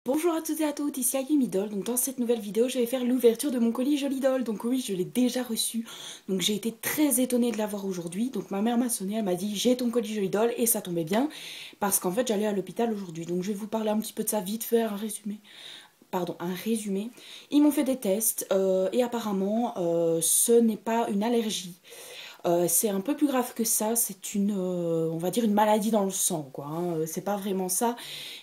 Bonjour à toutes et à toutes, ici Ayumi Doll. Donc dans cette nouvelle vidéo, je vais faire l'ouverture de mon colis Jolie Doll. Donc oui, je l'ai déjà reçu. Donc j'ai été très étonnée de l'avoir aujourd'hui. Donc ma mère m'a sonné, elle m'a dit j'ai ton colis Jolie Doll et ça tombait bien parce qu'en fait j'allais à l'hôpital aujourd'hui. Donc je vais vous parler un petit peu de ça vite, faire un résumé. Pardon, un résumé. Ils m'ont fait des tests et apparemment ce n'est pas une allergie. C'est un peu plus grave que ça, c'est une, on va dire une maladie dans le sang, quoi. Hein. C'est pas vraiment ça,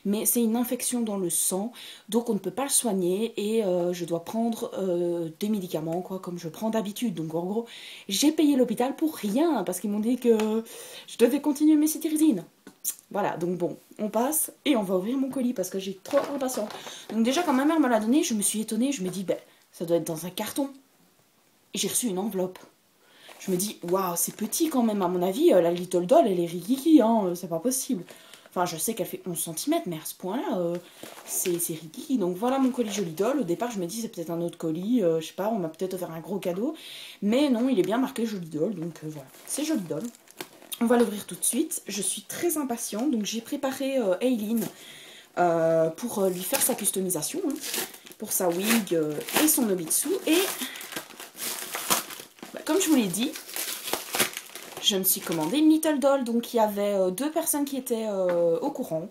mais c'est une infection dans le sang, donc on ne peut pas le soigner et je dois prendre des médicaments, quoi, comme je prends d'habitude. Donc en gros, j'ai payé l'hôpital pour rien, parce qu'ils m'ont dit que je devais continuer mes cétirizines. Voilà, donc bon, on passe et on va ouvrir mon colis parce que j'ai trop impatient. Donc déjà, quand ma mère me l'a donné, je me suis étonnée, je me dis, ben, ça doit être dans un carton. Et j'ai reçu une enveloppe. Je me dis, waouh, c'est petit quand même, à mon avis, la Little Doll, elle est rikiki, hein, c'est pas possible. Enfin, je sais qu'elle fait 11 cm, mais à ce point-là, c'est rikiki. Donc voilà mon colis Jolie Doll. Au départ, je me dis, c'est peut-être un autre colis, je sais pas, on m'a peut-être offert un gros cadeau. Mais non, il est bien marqué Jolie Doll, donc voilà, c'est Jolie Doll. On va l'ouvrir tout de suite. Je suis très impatiente, donc j'ai préparé Aileen pour lui faire sa customisation, hein, pour sa wig et son Nobitsu. Et bah, comme je vous l'ai dit, je me suis commandé une Little Doll. Donc il y avait deux personnes qui étaient au courant.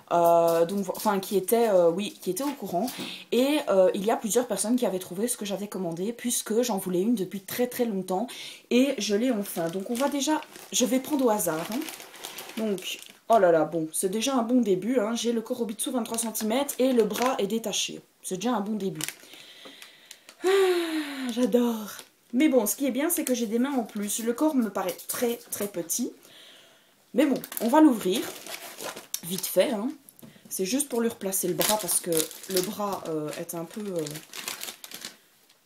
Donc, enfin, qui étaient au courant. Et il y a plusieurs personnes qui avaient trouvé ce que j'avais commandé, puisque j'en voulais une depuis très très longtemps. Et je l'ai enfin. Donc on va déjà, je vais prendre au hasard. Hein. Donc, oh là là, bon, c'est déjà un bon début. Hein. J'ai le Korobitsu 23 cm et le bras est détaché. C'est déjà un bon début. Ah, j'adore. Mais bon, ce qui est bien, c'est que j'ai des mains en plus. Le corps me paraît très très petit. Mais bon, on va l'ouvrir. Vite fait, hein. C'est juste pour lui replacer le bras parce que le bras est un peu...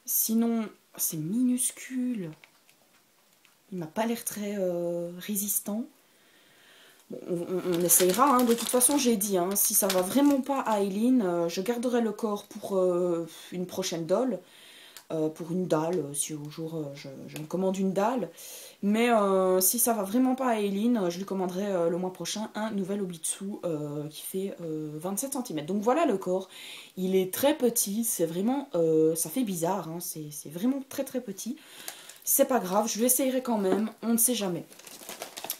Sinon, c'est minuscule. Il m'a pas l'air très résistant. Bon, on essayera, hein. De toute façon, j'ai dit, hein, si ça va vraiment pas à Aileen, je garderai le corps pour une prochaine doll. Pour une dalle, si au jour je me commande une dalle. Mais si ça va vraiment pas à Aileen, je lui commanderai le mois prochain un nouvel Obitsu qui fait 27 cm. Donc voilà le corps. Il est très petit, c'est vraiment... ça fait bizarre, hein, c'est vraiment très très petit. C'est pas grave, je l'essayerai quand même, on ne sait jamais.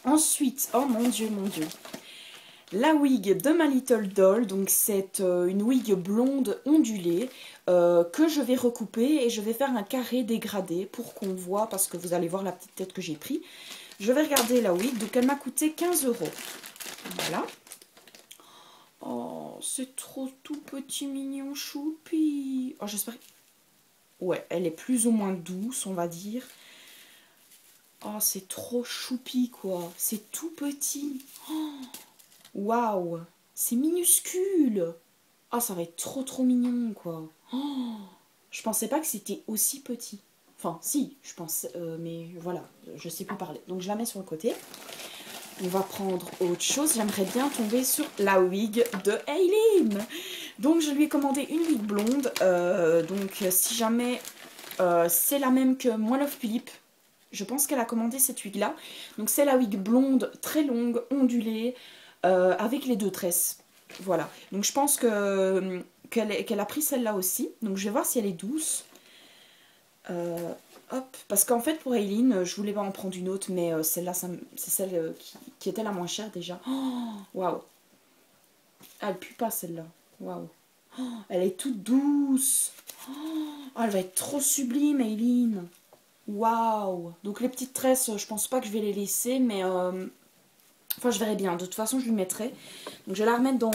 Ensuite, oh mon dieu, mon dieu. La wig de ma Little Doll, donc c'est une wig blonde ondulée que je vais recouper et je vais faire un carré dégradé pour qu'on voit, parce que vous allez voir la petite tête que j'ai pris. Je vais regarder la wig, donc elle m'a coûté 15 €. Voilà. Oh, c'est trop tout petit mignon choupi. Oh, j'espère... Ouais, elle est plus ou moins douce, on va dire. Oh, c'est trop choupi, quoi. C'est tout petit. Oh. Waouh, c'est minuscule. Ah, ça va être trop trop mignon, quoi. Oh, je pensais pas que c'était aussi petit. Enfin, si, je pense, mais voilà, je sais plus parler. Donc je la mets sur le côté. On va prendre autre chose. J'aimerais bien tomber sur la wig de Aileen. Donc je lui ai commandé une wig blonde. Donc si jamais c'est la même que Moi Love Philippe, je pense qu'elle a commandé cette wig là. Donc c'est la wig blonde très longue, ondulée. Avec les deux tresses. Voilà. Donc je pense qu'elle a pris celle-là aussi. Donc je vais voir si elle est douce. Hop. Parce qu'en fait pour Aileen, je voulais pas en prendre une autre, mais celle-là, c'est celle qui était la moins chère déjà. Waouh. Elle pue pas celle-là. Waouh. Elle est toute douce. Oh, elle va être trop sublime, Aileen. Waouh. Donc les petites tresses, je pense pas que je vais les laisser, mais... Enfin, je verrai bien. De toute façon, je lui mettrai. Donc, je vais la remettre dans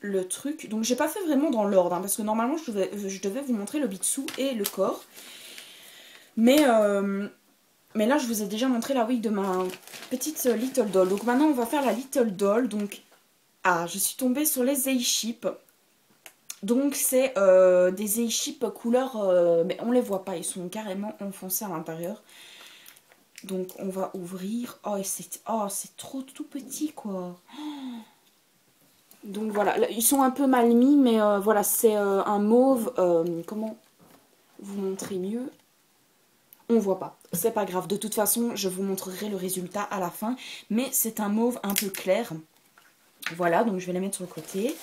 le truc. Donc, j'ai pas fait vraiment dans l'ordre. Hein, parce que normalement, je devais vous montrer le bitsu et le corps. Mais là, je vous ai déjà montré la wig de ma petite Little Doll. Donc, maintenant, on va faire la Little Doll. Donc, je suis tombée sur les Z-Ship. Donc, c'est des Z-Ship couleur... mais on les voit pas. Ils sont carrément enfoncés à l'intérieur. Donc on va ouvrir. Oh, c'est trop tout petit, quoi. Donc voilà, ils sont un peu mal mis, mais voilà, c'est un mauve. Comment vous montrer mieux? On voit pas, c'est pas grave. De toute façon, je vous montrerai le résultat à la fin. Mais c'est un mauve un peu clair. Voilà, donc je vais les mettre sur le côté.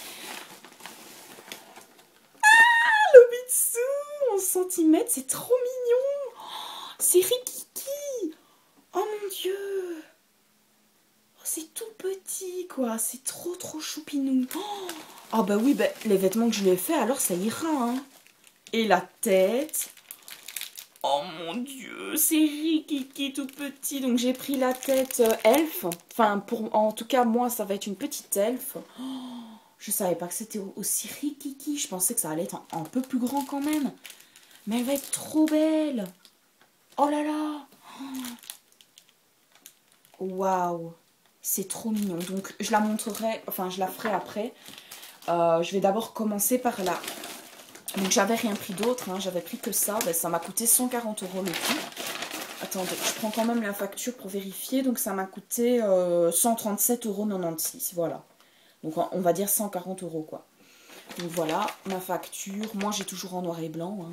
cm, c'est trop mignon. Oh, c'est Rikiki. Oh mon Dieu. Oh, c'est tout petit, quoi. C'est trop choupinou. Oh bah oui, bah, les vêtements que je lui ai fait, alors ça ira, hein. Et la tête. Oh mon Dieu, c'est Rikiki tout petit. Donc j'ai pris la tête elfe. Enfin, en tout cas, moi, ça va être une petite elfe. Oh, je savais pas que c'était aussi Rikiki. Je pensais que ça allait être un peu plus grand quand même. Mais elle va être trop belle. Oh là là. Waouh. C'est trop mignon. Donc je la montrerai, enfin je la ferai après. Je vais d'abord commencer par là. Donc j'avais rien pris d'autre, hein, j'avais pris que ça. Ben, ça m'a coûté 140 € le tout. Attendez, je prends quand même la facture pour vérifier. Donc ça m'a coûté 137,96 €. Voilà. Donc on va dire 140 € quoi. Donc voilà, ma facture. Moi j'ai toujours en noir et blanc, hein,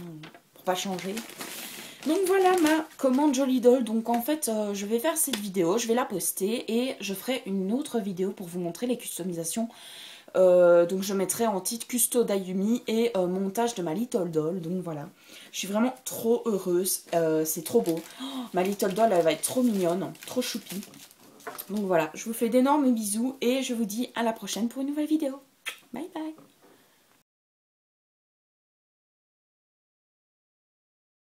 pour pas changer. Donc voilà ma commande Jolly Doll. Donc en fait je vais faire cette vidéo, je vais la poster et je ferai une autre vidéo pour vous montrer les customisations. Donc je mettrai en titre Custo d'Ayumi et montage de ma Little Doll. Donc voilà, je suis vraiment trop heureuse, c'est trop beau. Oh, ma Little Doll elle va être trop mignonne, trop choupie. Donc voilà, je vous fais d'énormes bisous et je vous dis à la prochaine pour une nouvelle vidéo. Bye bye.